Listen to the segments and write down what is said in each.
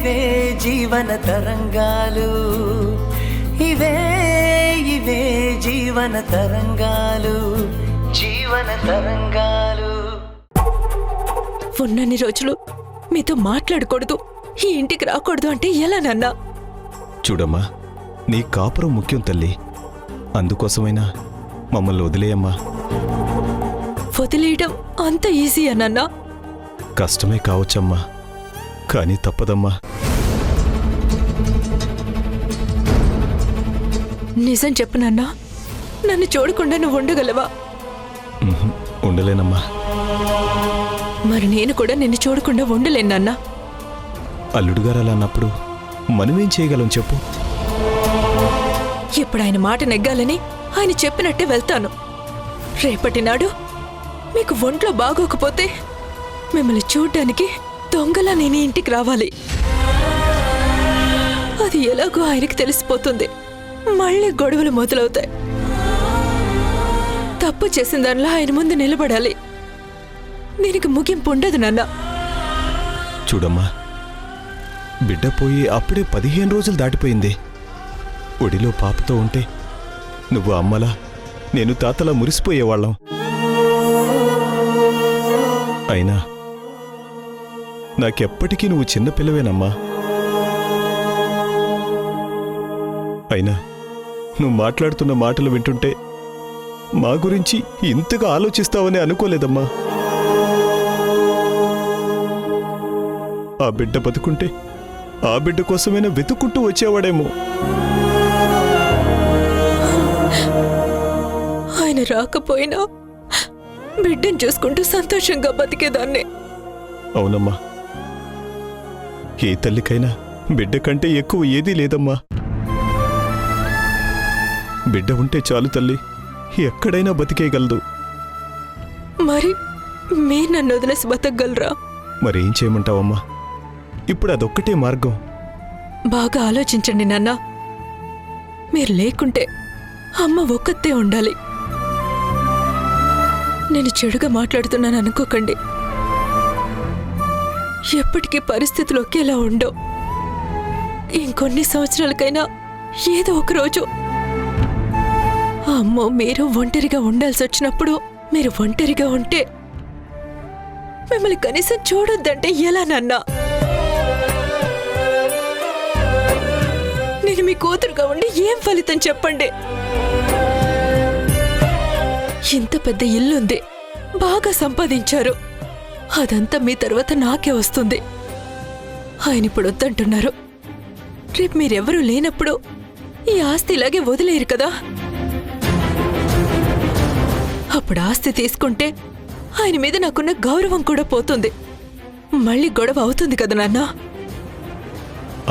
ఇవే జీవన తరంగాలు, ఇవే ఇవే జీవన తరంగాలు, జీవన తరంగాలు. ఉన్నన్ని రోజులు మీతో మాట్లాడకూడదు, ఈ ఇంటికి రాకూడదు అంటే ఎలా నాన్నా? చూడమ్మా, నీ కాపురం ముఖ్యం తల్లి. అందుకోసమైనా మమ్మల్ని వదిలేయమ్మా. వదిలేయడం అంత ఈజీయా నాన్నా? కష్టమే కావచ్చమ్మా, కానీ తప్పదమ్మా. నిజం చెప్పు నాన్నా, నన్ను చూడకుండా నువ్వు ఉండగలవా? ఉండలేనమ్మా. మరి నేను కూడా నిన్ను చూడకుండా ఉండలేను నాన్నా. అల్లుడుగారు అలా అన్నప్పుడు మనమేం చేయగలం చెప్పు? ఇప్పుడు ఆయన మాట నెగ్గాలని ఆయన చెప్పినట్టే వెళ్తాను. రేపటి నాడు మీకు ఒంట్లో బాగోకపోతే మిమ్మల్ని చూడ్డానికి దొంగలా నేను ఇంటికి రావాలి. అది ఎలాగో ఆయనకి తెలిసిపోతుంది. మళ్ళీ గొడవలు మొదలవుతాయి. తప్పు చేసిన దానిలో ఆయన ముందు నిలబడాలి. దీనికి ముగింపు ఉండదు నాన్న. చూడమ్మా, బిడ్డ పోయి అప్పుడే 15 రోజులు దాటిపోయింది. ఒడిలో పాపతో ఉంటే నువ్వు అమ్మలా, నేను తాతలా మురిసిపోయేవాళ్ళం. అయినా నాకెప్పటికీ నువ్వు చిన్నపిల్లవేనమ్మా. అయినా నువ్వు మాట్లాడుతున్న మాటలు వింటుంటే మా గురించి ఇంతగా ఆలోచిస్తావని అనుకోలేదమ్మా. ఆ బిడ్డ బతుకుంటే ఆ బిడ్డ కోసమైనా వెతుక్కుంటూ వచ్చేవాడేమో. ఆయన రాకపోయినా బిడ్డను చూసుకుంటూ సంతోషంగా బతికేదాన్ని. అవునమ్మా, ఏ తల్లికైనా బిడ్డ కంటే ఎక్కువ ఏదీ లేదమ్మా. బిడ్డ ఉంటే చాలు తల్లి, ఎక్కడైనా బతికేయగలదు. మరి మీరు నన్ను వదిలేసి బతకగలరా? మరేం చేయమంటావమ్మా? ఇప్పుడు అదొక్కటే మార్గం. బాగా ఆలోచించండి నాన్న. మీరు లేకుంటే అమ్మ ఒక్కతే ఉండాలి. నేను చెడుగా మాట్లాడుతున్నాను అనుకోకండి. ఎప్పటికీ పరిస్థితులు ఒకేలా ఉండవు. ఇంకొన్ని సంవత్సరాలకైనా ఏదో ఒక రోజు అమ్మో మీరు ఒంటరిగా ఉండాల్సి వచ్చినప్పుడు మీరు ఒంటరిగా ఉంటే మిమ్మల్ని కనీసం చూడొద్దంటే ఎలా నాన్నా? నేను మీ కూతురుగా ఉండి ఏం ఫలితం చెప్పండి? ఇంత పెద్ద ఇల్లుంది, బాగా సంపాదించారు. అదంతా మీ తర్వాత నాకే వస్తుంది. ఆయన ఇప్పుడు వద్దంటున్నారు. రేపు మీరెవరూ లేనప్పుడు ఈ ఆస్తి ఇలాగే వదిలేరు కదా. అప్పుడు ఆస్తి తీసుకుంటే ఆయన మీద నాకున్న గౌరవం కూడా పోతుంది. మళ్ళీ గొడవ అవుతుంది కదా నాన్న.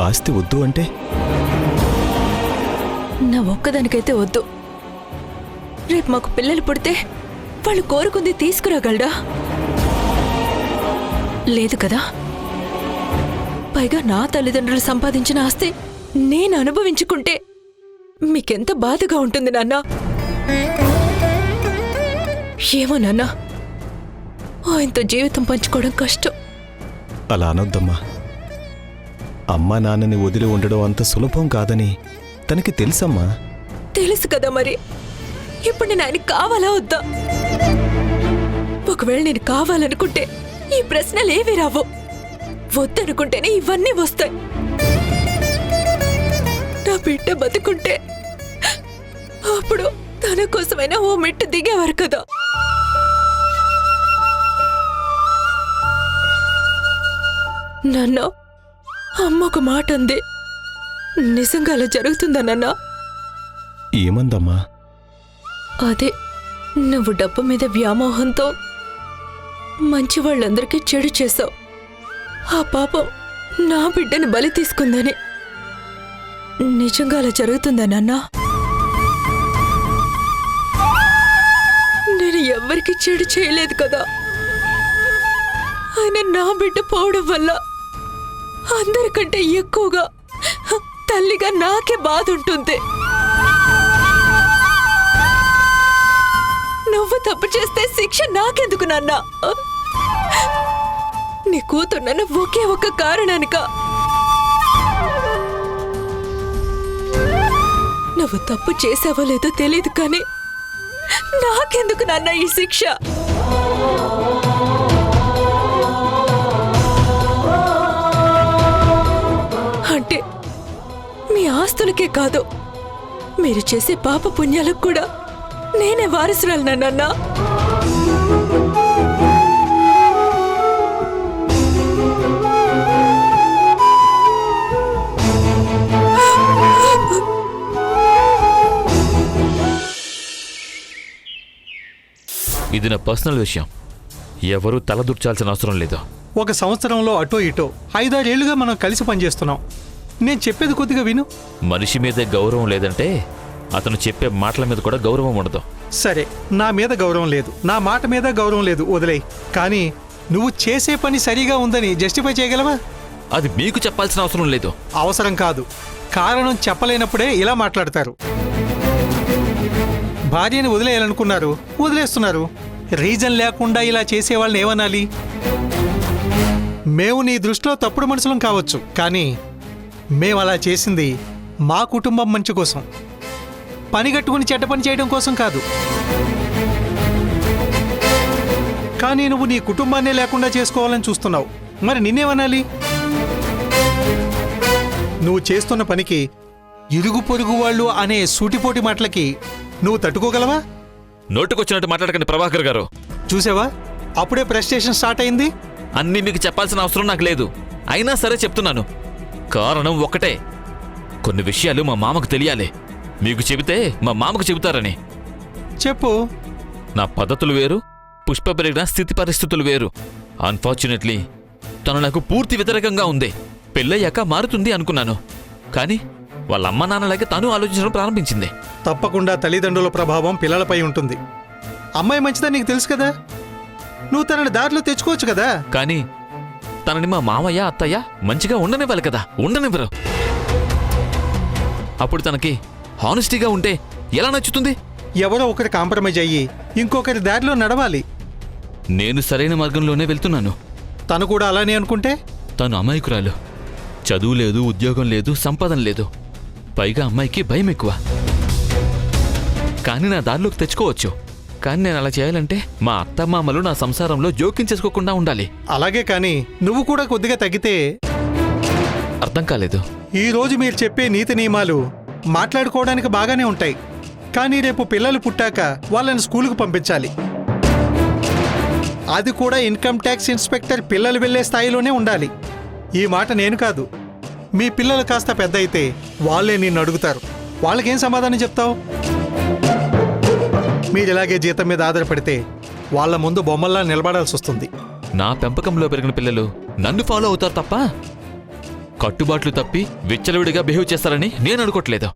ఆస్తి వద్దు అంటే? నా ఒక్కదానికైతే వద్దు. రేపు మాకు పిల్లలు పుడితే వాళ్ళు కోరుకుంది తీసుకురాగలడా? లేదు కదా. పైగా నా తల్లిదండ్రులు సంపాదించిన ఆస్తి నేను అనుభవించుకుంటే మీకెంత బాధగా ఉంటుంది నాన్న. ఏమో నాన్న, ఆయనతో జీవితం పంచుకోవడం కష్టం. అలా అనొద్దమ్మా. అమ్మా నాన్నని వదిలి ఉండడం అంత సులభం కాదని తనకి తెలుసమ్మా. తెలుసు కదా. మరి ఇప్పుడు నేను ఆయనకి కావాలా వద్దా? ఒకవేళ నేను కావాలనుకుంటే ఈ ప్రశ్నలేవీ రావు. వద్దనుకుంటేనే ఇవన్నీ వస్తాయి. నా బిడ్డ బతుకుంటే అప్పుడు తన కోసమైనా ఓ మెట్టు దిగేవారు కదా. నాన్న, అమ్మ ఒక మాట అంది. నిజంగా అలా జరుగుతుందా నాన్న? ఏమందమ్మా? అదే, నువ్వు డబ్బు మీద వ్యామోహంతో మంచి వాళ్ళందరికీ చెడు చేశావు. ఆ పాపం నా బిడ్డని బలి తీసుకుందని. నిజంగా అలా జరుగుతుందా నాన్న? నేను ఎవ్వరికి చెడు చేయలేదు కదా. ఆయన నా బిడ్డ పోవడం వల్ల అందరికంటే ఎక్కువగా తల్లిగా నాకే బాధ ఉంటుంది. నువ్వు తప్పు చేస్తే శిక్ష నాకెందుకు నాన్న? నీ కూతురు నన్ను ఒకే ఒక్క కారణానిక నువ్వు తప్పు చేసావో లేదో తెలియదు కానీ నాకెందుకు నాన్న ఈ శిక్ష? అంటే మీ ఆస్తులకే కాదు, మీరు చేసే పాప పుణ్యాలకు కూడా నేనే వారసురాలనా నాన్న? ఇది నా పర్సనల్ విషయం, ఎవరూ తలదూర్చాల్సిన అవసరం లేదు. ఒక సంవత్సరంలో అటో ఇటో 5-6 ఏళ్లుగా మనం కలిసి పనిచేస్తున్నాం. నేను చెప్పేది కొద్దిగా విను. మనిషి మీదే గౌరవం లేదంటే అతను చెప్పే మాటల మీద కూడా గౌరవం ఉండదు. సరే, నా మీద గౌరవం లేదు, నా మాట మీద గౌరవం లేదు, వదిలేయ్. కానీ నువ్వు చేసే పని సరిగా ఉందని జస్టిఫై చేయగలవా? అది మీకు చెప్పాల్సిన అవసరం లేదు. అవసరం కాదు, కారణం చెప్పలేనప్పుడే ఇలా మాట్లాడతారు. భార్యని వదిలేయాలనుకున్నారు, వదిలేస్తున్నారు. రీజన్ లేకుండా ఇలా చేసేవాళ్ళని ఏమనాలి? మేము నీ దృష్టిలో తప్పుడు మనుషులం కావచ్చు, కానీ మేము అలా చేసింది మా కుటుంబం మంచి కోసం, పని కట్టుకుని చెడ్డ పని చేయడం కోసం కాదు. కానీ నువ్వు నీ కుటుంబాన్నే లేకుండా చేసుకోవాలని చూస్తున్నావు. మరి నిన్నేమనాలి? నువ్వు చేస్తున్న పనికి ఇరుగు పొరుగు వాళ్ళు అనే సూటిపోటి మాటలకి నువ్వు తట్టుకోగలవా? నోటుకొచ్చినట్టు మాట్లాడకండి ప్రభాకర్ గారు. చూసావా, అప్పుడే ప్రెస్టేషన్ స్టార్ట్ అయింది. అన్నీ మీకు చెప్పాల్సిన అవసరం నాకు లేదు, అయినా సరే చెప్తున్నాను. కారణం ఒక్కటే, కొన్ని విషయాలు మా మామకు తెలియాలి. మీకు చెబితే మా మామకు చెబుతారని. చెప్పు. నా పద్ధతులు వేరు, పుష్ప పెరిగిన స్థితి పరిస్థితులు వేరు. అన్ఫార్చునేట్లీ తను నాకు పూర్తి వ్యతిరేకంగా ఉంది. పెళ్ళయ్యాక మారుతుంది అనుకున్నాను, కానీ వాళ్ళ అమ్మ నాన్నలాగే తను ఆలోచించడం ప్రారంభించింది. తప్పకుండా తల్లిదండ్రుల ప్రభావం పిల్లలపై ఉంటుంది. అమ్మాయి మంచిదని నీకు తెలుసు కదా, నువ్వు తనని దారిలో తెచ్చుకోవచ్చు కదా. కానీ తనని మా మామయ్య అత్తయ్య మంచిగా ఉండనివ్వాలి కదా, ఉండనివ్వరు. అప్పుడు తనకి హానెస్టీగా ఉంటే ఎలా నచ్చుతుంది? ఎవరో ఒకరి కాంప్రమైజ్ అయ్యి ఇంకొకరి దారిలో నడవాలి. నేను సరైన మార్గంలోనే వెళ్తున్నాను. తను కూడా అలానే అనుకుంటే? తను అమాయకురాలు, చదువు లేదు, ఉద్యోగం లేదు, సంపాదన లేదు, పైగా అమ్మాయికి భయం ఎక్కువ. కానీ నా దారిలోకి తెచ్చుకోవచ్చు. కానీ నేను అలా చేయాలంటే మా అత్తమామలు నా సంసారంలో జోక్యం చేసుకోకుండా ఉండాలి. అలాగే, కానీ నువ్వు కూడా కొద్దిగా తగ్గితే. అర్థం కాలేదు. ఈ రోజు మీరు చెప్పే నీతి నియమాలు మాట్లాడుకోవడానికి బాగానే ఉంటాయి, కానీ రేపు పిల్లలు పుట్టాక వాళ్ళని స్కూలుకు పంపించాలి. అది కూడా ఇన్కమ్ ట్యాక్స్ ఇన్స్పెక్టర్ పిల్లలు వెళ్లే స్థాయిలోనే ఉండాలి. ఈ మాట నేను కాదు, మీ పిల్లలు కాస్త పెద్ద అయితే వాళ్ళే నిన్ను అడుగుతారు. వాళ్ళకేం సమాధానం చెప్తావు? మీరు ఇలాగే జీతం మీద ఆధారపడితే వాళ్ళ ముందు బొమ్మల్లా నిలబడాల్సి వస్తుంది. నా పెంపకంలో పెరిగిన పిల్లలు నన్ను ఫాలో అవుతారు తప్ప కట్టుబాట్లు తప్పి విచ్చలవిడిగా బిహేవ్ చేస్తారని నేను అనుకోవట్లేదు.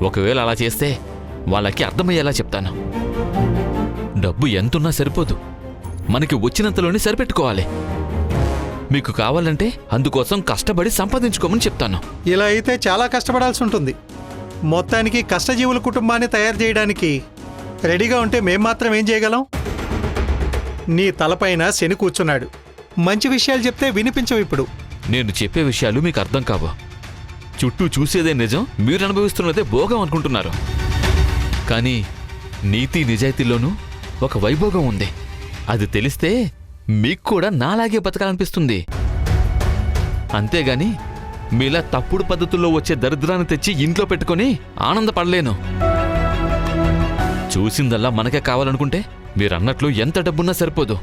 ఒకవేళ అలా చేస్తే వాళ్ళకి అర్థమయ్యేలా చెప్తాను. డబ్బు ఎంతున్నా సరిపోదు, మనకి వచ్చినంతలోనే సరిపెట్టుకోవాలి. మీకు కావాలంటే అందుకోసం కష్టపడి సంపాదించుకోమని చెప్తాను. ఇలా అయితే చాలా కష్టపడాల్సి ఉంటుంది. మొత్తానికి కష్టజీవుల కుటుంబాన్ని తయారు చేయడానికి రెడీగా ఉంటే మేం మాత్రం ఏం చేయగలం? నీ తలపైన శని కూర్చున్నాడు. మంచి విషయాలు చెప్తే వినిపించవు. ఇప్పుడు నేను చెప్పే విషయాలు మీకు అర్థం కావు. చుట్టూ చూసేదే నిజం, మీరు అనుభవిస్తున్నదే భోగం అనుకుంటున్నారు. కానీ నీతి నిజాయితీలోనూ ఒక వైభోగం ఉంది. అది తెలిస్తే మీకు కూడా నాలాగే బతకాలనిపిస్తుంది. అంతేగాని మీలా తప్పుడు పద్ధతుల్లో వచ్చే దరిద్రాన్ని తెచ్చి ఇంట్లో పెట్టుకొని ఆనందపడలేను. చూసిందల్లా మనకే కావాలనుకుంటే మీరన్నట్లు ఎంత డబ్బున్నా సరిపోదు.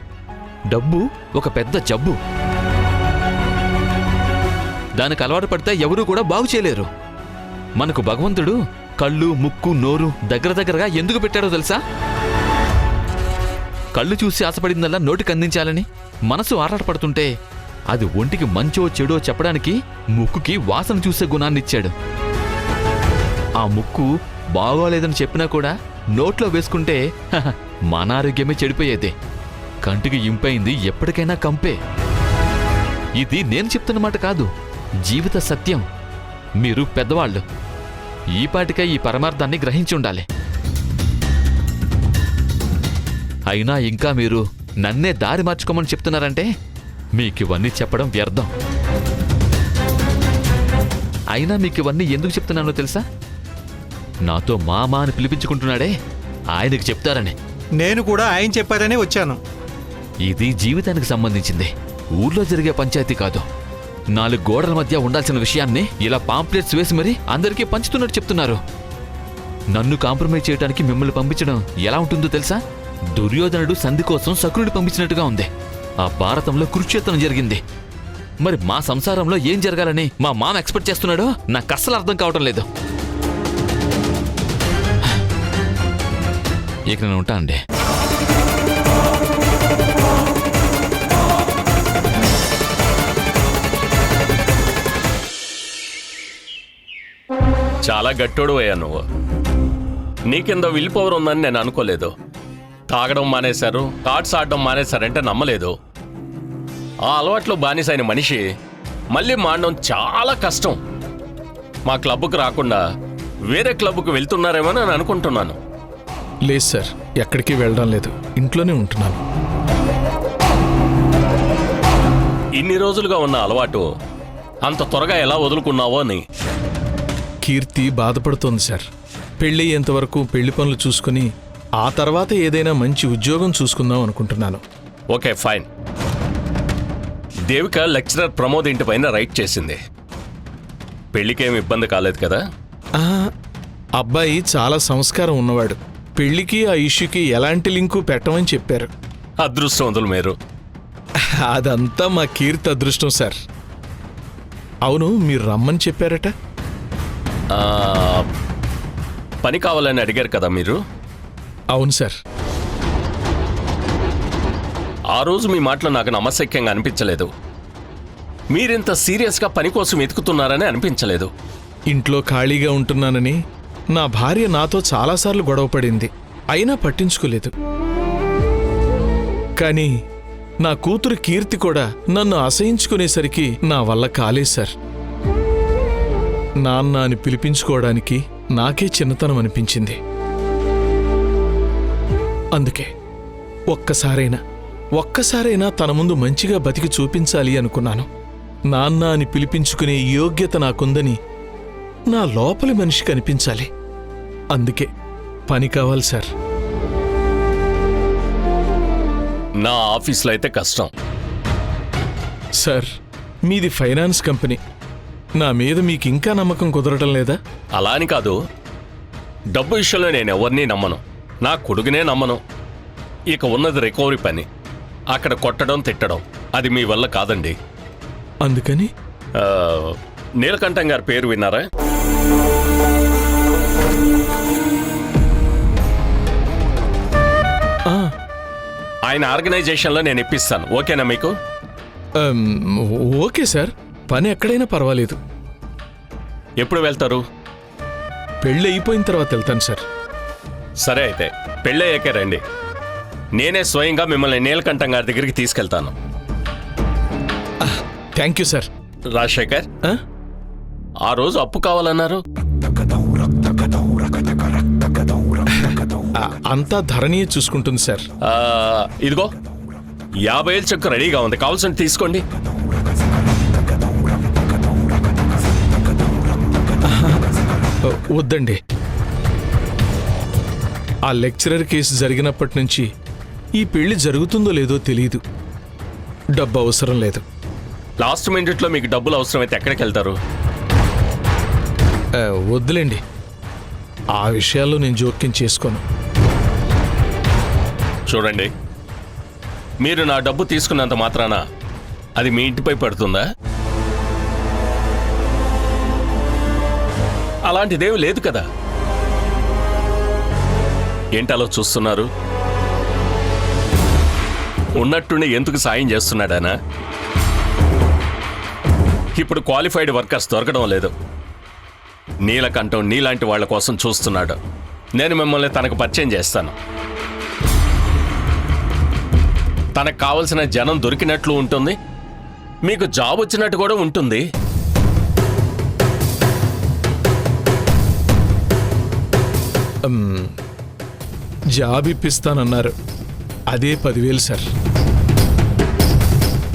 డబ్బు ఒక పెద్ద జబ్బు, దానికి అలవాటు పడితే ఎవరూ కూడా బాగు చేయలేరు. మనకు భగవంతుడు కళ్ళు, ముక్కు, నోరు దగ్గరగా ఎందుకు పెట్టాడో తెలుసా? కళ్ళు చూసి ఆశపడిందల్లా నోటికి అందించాలని. మనసు ఆరాటపడుతుంటే అది ఒంటికి మంచో చెడో చెప్పడానికి ముక్కుకి వాసన చూసే గుణాన్నిచ్చాడు. ఆ ముక్కు బాగోలేదని చెప్పినా కూడా నోట్లో వేసుకుంటే మన ఆరోగ్యమే చెడిపోయేదే. కంటికి ఇంపైంది ఎప్పటికైనా కంపే. ఇది నేను చెప్తున్నమాట కాదు, జీవిత సత్యం. మీరు పెద్దవాళ్ళు, ఈపాటికే ఈ పరమార్థాన్ని గ్రహించి ఉండాలి. అయినా ఇంకా మీరు నన్నే దారి మార్చుకోమని చెప్తున్నారంటే మీకివన్నీ చెప్పడం వ్యర్థం. అయినా మీకివన్నీ ఎందుకు చెప్తున్నానో తెలుసా? నాతో మామ అని పిలిపించుకుంటున్నాడే ఆయనకి చెప్తారని. నేను కూడా ఆయన చెప్పారనే వచ్చాను. ఇది జీవితానికి సంబంధించింది, ఊర్లో జరిగే పంచాయతీ కాదు. 4 గోడల మధ్య ఉండాల్సిన విషయాన్ని ఇలా పాంప్లెట్స్ వేసి మరీ అందరికీ పంచుతున్నట్టు చెప్తున్నారు. నన్ను కాంప్రమైజ్ చేయడానికి మిమ్మల్ని పంపించడం ఎలా ఉంటుందో తెలుసా? దుర్యోధనుడు సంధి కోసం శకునుడి పంపించినట్టుగా ఉంది. ఆ భారతంలో కురుక్షేత్రం జరిగింది. మరి మా సంసారంలో ఏం జరగాలని మా మామ ఎక్స్పెక్ట్ చేస్తున్నాడో నాకు అస్సలు అర్థం కావటం లేదు. ఇక నేను ఉంటా అండి. చాలా గట్టోడు అయ్యా నువ్వు. నీకెందో విల్ పవర్ ఉందని నేను అనుకోలేదు. తాగడం మానేశారు, కార్డ్స్ ఆడడం మానేశారంటే నమ్మలేదు. ఆ అలవాట్లో బానిసైన మనిషి మళ్ళీ మానడం చాలా కష్టం. మా క్లబ్కు రాకుండా వేరే క్లబ్కు వెళ్తున్నారేమో అని అనుకుంటున్నాను. లేదు సార్, ఎక్కడికి వెళ్ళడం లేదు, ఇంట్లోనే ఉంటున్నాను. ఇన్ని రోజులుగా ఉన్న అలవాటు అంత త్వరగా ఎలా వదులుకున్నావో అని. కీర్తి బాధపడుతోంది సార్. పెళ్ళయ్యేంతవరకు పెళ్లి పనులు చూసుకుని ఆ తర్వాత ఏదైనా మంచి ఉద్యోగం చూసుకుందాం అనుకుంటున్నాను. Okay fine. Devika lecturer Pramod ఇంటి పైన రైట్ చేసింది. పెళ్లికేం ఇబ్బంది కాలేదు కదా? ఆ, అబ్బాయి చాలా సంస్కారం ఉన్నవాడు. పెళ్లికి ఆ ఇష్యూకి ఎలాంటి లింకు పెట్టమని చెప్పారు. అదృష్టవంతులు మీరు. అదంతా మా కీర్తి అదృష్టం సార్. అవును, మీరు రమ్మని చెప్పారట. ఆ, పని కావాలని అడిగారు కదా మీరు? అవును సార్. ఆ రోజు మీ మాటలు నాకు నమ్మశక్యంగా అనిపించలేదు. మీరింత సీరియస్గా పని కోసం వెతుకుతున్నారని అనిపించలేదు. ఇంట్లో ఖాళీగా ఉంటున్నానని నా భార్య నాతో చాలాసార్లు గొడవపడింది, అయినా పట్టించుకోలేదు. కానీ నా కూతురు కీర్తి కూడా నన్ను అసహించుకునేసరికి నా వల్ల కాలేదు సార్. నాన్న అని పిలిపించుకోవడానికి నాకే చిన్నతనం అనిపించింది. అందుకే ఒక్కసారైనా తన ముందు మంచిగా బతికి చూపించాలి అనుకున్నాను. నాన్న అని పిలిపించుకునే యోగ్యత నాకుందని నా లోపలి మనిషి కనిపించాలి. అందుకే పని కావాలి సార్. నా ఆఫీస్లో అయితే కష్టం. సార్, మీది ఫైనాన్స్ కంపెనీ. నా మీద మీకు ఇంకా నమ్మకం కుదరటం లేదా? అలా అని కాదు, డబ్బు విషయంలో నేను ఎవరినీ నమ్మను, నా కొడుకునే నమ్మను. ఇక ఉన్నది రికవరీ పని. అక్కడ కొట్టడం తిట్టడం అది మీ వల్ల కాదండి. అందుకని నీలకంఠం గారి పేరు విన్నారా? ఆయన ఆర్గనైజేషన్లో నేను ఇప్పిస్తాను. ఓకేనా మీకు? ఓకే సార్, పని ఎక్కడైనా పర్వాలేదు. ఎప్పుడు వెళ్తారు? పెళ్ళి అయిపోయిన తర్వాత వెళ్తాను సార్. సరే అయితే పెళ్ళయ్యాకే రండి. నేనే స్వయంగా మిమ్మల్ని నీలకంఠం గారి దగ్గరికి తీసుకెళ్తాను. Thank you sir. రాజశేఖర్, ఆ రోజు అప్పు కావాలన్నారు. అంతా ధరణియే చూసుకుంటుంది సార్. ఇదిగో 50,000 చెక్కు రెడీగా ఉంది, కావాల్సిన తీసుకోండి. వద్దండి. ఆ లెక్చరర్ కేసు జరిగినప్పటి నుంచి ఈ పెళ్లి జరుగుతుందో లేదో తెలియదు. డబ్బు అవసరం లేదు. లాస్ట్ మినిట్లో మీకు డబ్బులు అవసరమైతే ఎక్కడికి వెళ్తారు? వద్దులేండి, ఆ విషయాల్లో నేను జోక్యం చేసుకోను. చూడండి, మీరు నా డబ్బు తీసుకున్నంత మాత్రాన అది మీ ఇంటిపై పడుతుందా? అలాంటిదేమీ లేదు కదా. ఏంటలో చూస్తున్నారు? ఉన్నట్టుండి ఎందుకు సాయం చేస్తున్నాడానా? ఇప్పుడు క్వాలిఫైడ్ వర్కర్స్ దొరకడం లేదు. నీలకంఠం నీలాంటి వాళ్ళ కోసం చూస్తున్నాడు. నేను మిమ్మల్ని తనకు పరిచయం చేస్తాను. తనకు కావలసిన జనం దొరికినట్లు ఉంటుంది, మీకు జాబ్ వచ్చినట్టు కూడా ఉంటుంది. జాబ్ ఇప్పిస్తానన్నారు, అదే 10,000 సార్.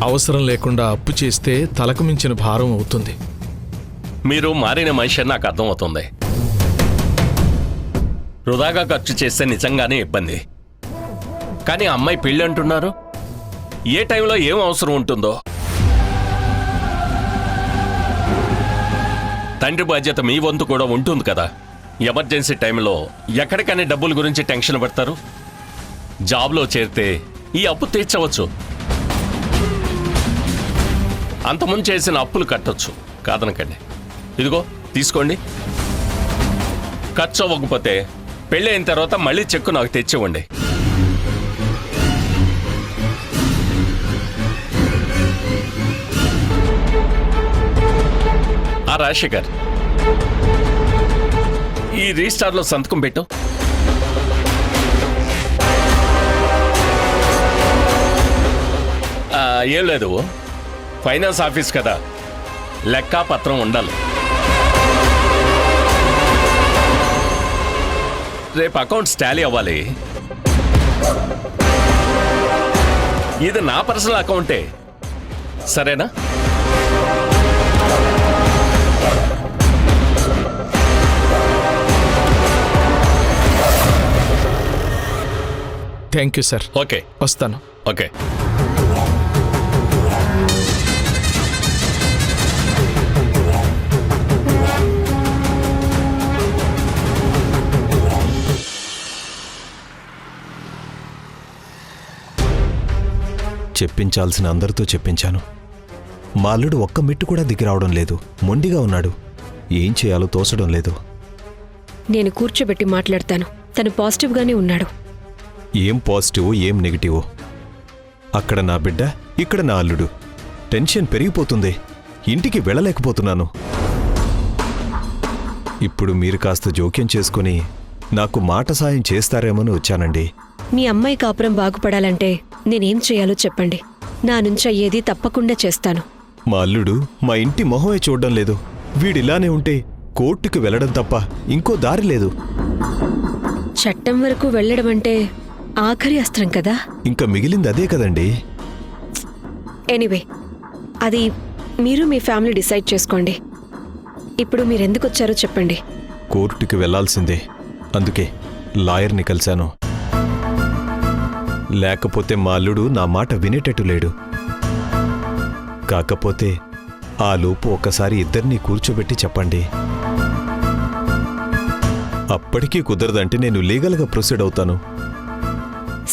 అవసరం లేకుండా అప్పు చేస్తే తలకు మించిన భారం అవుతుంది. మీరు మారిన మనిషి నాకు అర్థమవుతుంది. వృధాగా ఖర్చు చేస్తే నిజంగానే ఇబ్బంది. కానీ అమ్మాయి పెళ్ళి అంటున్నారు, ఏ టైంలో ఏం అవసరం ఉంటుందో. తండ్రి బాధ్యత మీ వంతు కూడా ఉంటుంది కదా. ఎమర్జెన్సీ టైంలో ఎక్కడికైనా డబ్బుల గురించి టెన్షన్ పడతారు. జాబ్లో చేరితే ఈ అప్పు తీర్చవచ్చు, అంతకుముందు చేసిన అప్పులు కట్టొచ్చు. కాదనకండి. ఇదిగో తీసుకోండి. ఖర్చు అవ్వకపోతే పెళ్ళి అయిన తర్వాత మళ్ళీ చెక్కు నాకు తెచ్చివ్వండి. ఆ రాజశేఖర్, ఈ రిజిస్టార్లో సంతకం పెట్టు. ఏం లేదు, ఫైనాన్స్ ఆఫీస్ కదా, లెక్క పత్రం ఉండాలి. రేపు అకౌంట్స్ టాలీ అవ్వాలి. ఇది నా పర్సనల్ అకౌంటే, సరేనా? Thank you sir. ఓకే, వస్తాను. ఓకే. చెప్పించాల్సిన అందరితో చెప్పించాను. మా అల్లుడు ఒక్క మెట్టు కూడా దిగి రావడం లేదు. మొండిగా ఉన్నాడు. ఏం చేయాలో తోచడం లేదు. నేను కూర్చోబెట్టి మాట్లాడతాను. తను పాజిటివ్గానే ఉన్నాడు. ఏం పాజిటివ్, ఏం నెగిటివ్? అక్కడ నా బిడ్డ, ఇక్కడ నా అల్లుడు. టెన్షన్ పెరిగిపోతుంది. ఇంటికి వెళ్ళలేకపోతున్నాను. ఇప్పుడు మీరు కాస్త జోక్యం చేసుకుని నాకు మాట సాయం చేస్తారేమని వచ్చానండి. మీ అమ్మాయి కాపురం బాగుపడాలంటే నేనేం చేయాలో చెప్పండి. నా నుంచి అయ్యేది తప్పకుండా చేస్తాను. మా అల్లుడు మా ఇంటి మొహమే చూడడం లేదు. వీడిలానే ఉంటే కోర్టుకు వెళ్ళడం తప్ప ఇంకో దారి లేదు. చట్టం వరకు వెళ్ళడం అంటే ఆఖరి అస్త్రం కదా. ఇంకా మిగిలింది అదే కదండి. ఎనీవే, అది మీరు మీ ఫ్యామిలీ డిసైడ్ చేసుకోండి. ఇప్పుడు మీరెందుకు వచ్చారో చెప్పండి. కోర్టుకి వెళ్లాల్సిందే. అందుకే లాయర్ని కలిశాను. లేకపోతే మా అల్లుడు నా మాట వినేటట్టు లేడు. కాకపోతే ఆ లోపు ఒక్కసారి ఇద్దరినీ కూర్చోబెట్టి చెప్పండి. అప్పటికీ కుదరదంటే నేను లీగల్గా ప్రొసీడ్ అవుతాను.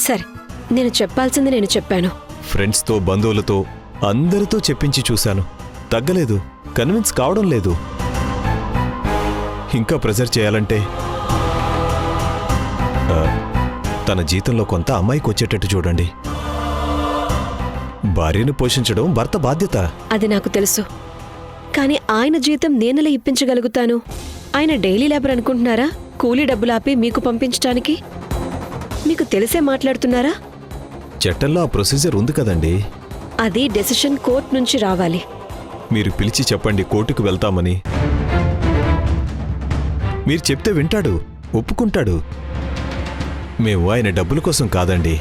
సరే, నేను చెప్పాల్సింది నేను చెప్పాను. ఫ్రెండ్స్తో, బంధువులతో, అందరితో చెప్పించి చూశాను. తగ్గలేదు. కన్విన్స్ కావడం లేదు. ఇంకా ప్రెజర్ చేయాలంటే తన జీతంలో కొంత అమ్మాయికి వచ్చేటట్టు చూడండి. భార్యను పోషించడం భర్త బాధ్యత. అది నాకు తెలుసు. కానీ ఆయన జీతం నేనెలా ఇప్పించగలుగుతాను? ఆయన డైలీ లేబర్ అనుకుంటున్నారా? కూలీ డబ్బులాపి మీకు పంపించటానికి? మీకు తెలిసే మాట్లాడుతున్నారా? చట్టంలో ఆ ప్రొసీజర్ ఉంది కదండి. అది డెసిషన్ కోర్టు నుంచి రావాలి. మీరు పిలిచి చెప్పండి కోర్టుకు వెళ్తామని. మీరు చెప్తే వింటాడు, ఒప్పుకుంటాడు. మేము ఆయన డబ్బుల కోసం కాదండి,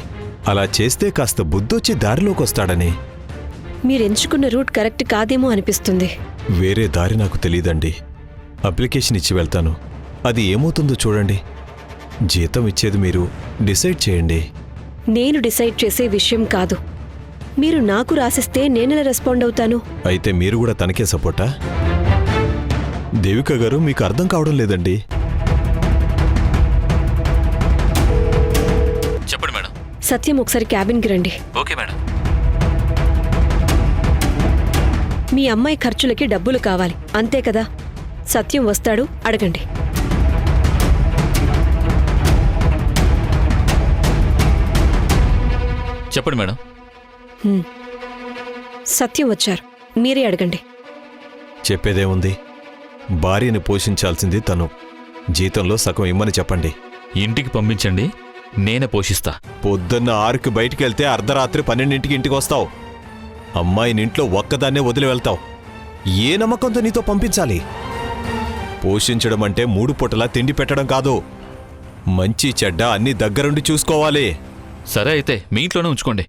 అలా చేస్తే కాస్త బుద్ధొచ్చి దారిలోకి వస్తాడని. మీరెంచుకున్న రూట్ కరెక్ట్ కాదేమో అనిపిస్తుంది. వేరే దారి నాకు తెలీదండి. అప్లికేషన్ ఇచ్చి వెళ్తాను. అది ఏమవుతుందో చూడండి. జీతం ఇచ్చేది మీరు. డిసైడ్ చేయండి. నేను డిసైడ్ చేసే విషయం కాదు. మీరు నాకు రాసిస్తే నేనెలా రెస్పాండ్ అవుతాను? అయితే మీరు కూడా తనకే సపోర్టా? దేవిక గారు, మీకు అర్థం కావడం లేదండి. చెప్పండి మేడం. సత్యం, ఒకసారి క్యాబిన్కి రండి. Okay madam. మీ అమ్మాయి ఖర్చులకి డబ్బులు కావాలి, అంతే కదా? సత్యం వస్తాడు, అడగండి. చెప్పండి మేడం. సత్యం వచ్చారు, మీరే అడగండి. చెప్పేదేముంది? భార్యని పోషించాల్సింది తను. జీతంలో సగం ఇమ్మని చెప్పండి. ఇంటికి పంపించండి, నేనే పోషిస్తా. పొద్దున్న 6కి బయటికెళ్తే అర్ధరాత్రి 12ంటికి ఇంటికి వస్తావు. అమ్మాయిని ఇంట్లో ఒక్కదాన్నే వదిలి వెళ్తావు. ఏ నమ్మకంతో నీతో పంపించాలి? పోషించడం అంటే 3 పూటలా తిండి పెట్టడం కాదు. మంచి చెడ్డ అన్నీ దగ్గరుండి చూసుకోవాలి. సరే, అయితే మీ ఇంట్లోనే ఉంచుకోండి.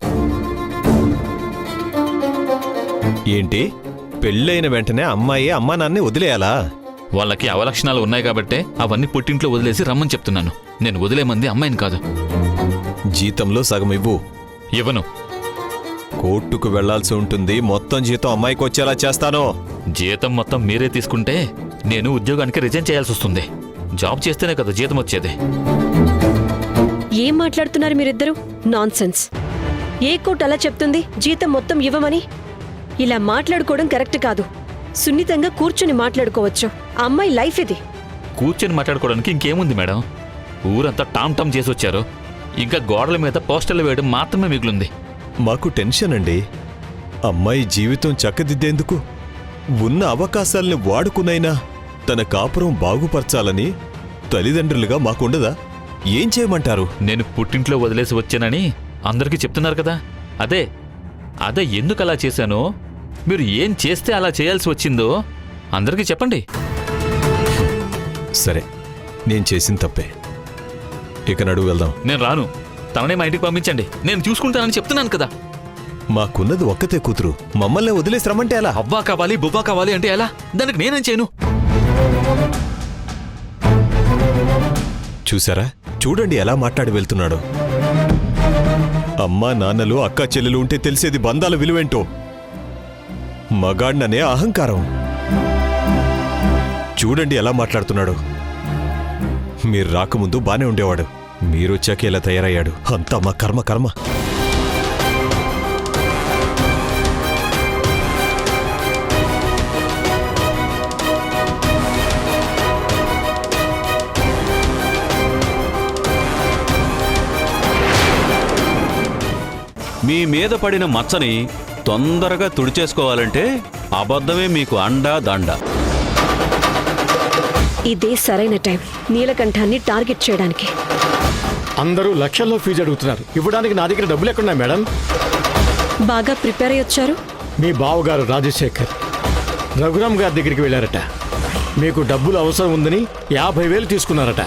ఏంటి, పెళ్ళైన వెంటనే అమ్మాయి అమ్మా నాన్నే వదిలేయాలా? వాళ్ళకి అవలక్షణాలు ఉన్నాయి కాబట్టే అవన్నీ పుట్టింట్లో వదిలేసి రమ్మని చెప్తున్నాను. నేను వదిలేమంది అమ్మాయిని కాదు. జీతంలో సగం ఇవ్వు. ఇవ్వను. కోర్టుకు వెళ్లాల్సి ఉంటుంది. మొత్తం జీతం అమ్మాయికి వచ్చేలా చేస్తాను. జీతం మొత్తం మీరే తీసుకుంటే నేను ఉద్యోగానికి రిజైన్ చేయాల్సి వస్తుంది. జాబ్ చేస్తేనే కదా జీతం వచ్చేది. ఏం మాట్లాడుతున్నారు మీరిద్దరూ? నాన్సెన్స్. ఏ కోర్టు అలా చెప్తుంది జీతం మొత్తం ఇవ్వమని? ఇలా మాట్లాడుకోవడం కరెక్ట్ కాదు. సున్నితంగా కూర్చుని మాట్లాడుకోవచ్చు. ఆ అమ్మాయి లైఫ్ ఇది. కూర్చొని మాట్లాడుకోవడానికి ఇంకేముంది మేడం? ఊరంతా టామ్ టామ్ చేసి వచ్చారు. ఇంకా గోడల మీద పోస్టర్లు వేయడం మాత్రమే మిగిలింది. మాకు టెన్షన్ అండి. అమ్మాయి జీవితం చక్కదిద్దేందుకు ఉన్న అవకాశాల్ని వాడుకునైనా తన కాపురం బాగుపరచాలని తల్లిదండ్రులుగా మాకుండదా? ఏం చేయమంటారు? నేను పుట్టింట్లో వదిలేసి వచ్చానని అందరికీ చెప్తున్నారు కదా. అదే ఎందుకు అలా చేశానో, మీరు ఏం చేస్తే అలా చేయాల్సి వచ్చిందో అందరికీ చెప్పండి. సరే, నేను చేసిన తప్పే. ఇక నడువు వెళ్దాం. నేను రాను. తననే మా ఇంటికి పంపించండి. నేను చూసుకుంటానని చెప్తున్నాను కదా. మాకున్నది ఒక్కతే కూతురు. మమ్మల్ని వదిలేసి రమ్మంటే ఎలా? అవ్వా కావాలి బువ్వా కావాలి అంటే ఎలా? దానికి నేనేం చేయను. చూసారా? చూడండి ఎలా మాట్లాడి వెళ్తున్నాడు. అమ్మా నాన్నలు అక్కా చెల్లెలు ఉంటే తెలిసేది బంధాల విలువేంటో. మగాడిననే అహంకారం. చూడండి ఎలా మాట్లాడుతున్నాడు. మీరు రాకముందు బానే ఉండేవాడు. మీరొచ్చాక ఇలా తయారయ్యాడు. అంతా మా కర్మ కర్మ. మీ మీద పడిన మచ్చని తొందరగా తుడిచేసుకోవాలంటే అబద్ధమే మీకు అండా దండ. ఇదే సరైన టైం నీలకంఠాన్ని టార్గెట్ చేయడానికి. అందరూ లక్షల్లో ఫీజు అడుగుతున్నారు. ఇవ్వడానికి నా దగ్గర డబ్బులు ఎక్కడున్నాయి మేడం? బాగా ప్రిపేర్ అయ్యి వచ్చారు. మీ బావగారు రాజశేఖర్ రఘురామ్ గారి దగ్గరికి వెళ్ళారట. మీకు డబ్బులు అవసరం ఉందని 50,000 తీసుకున్నారట.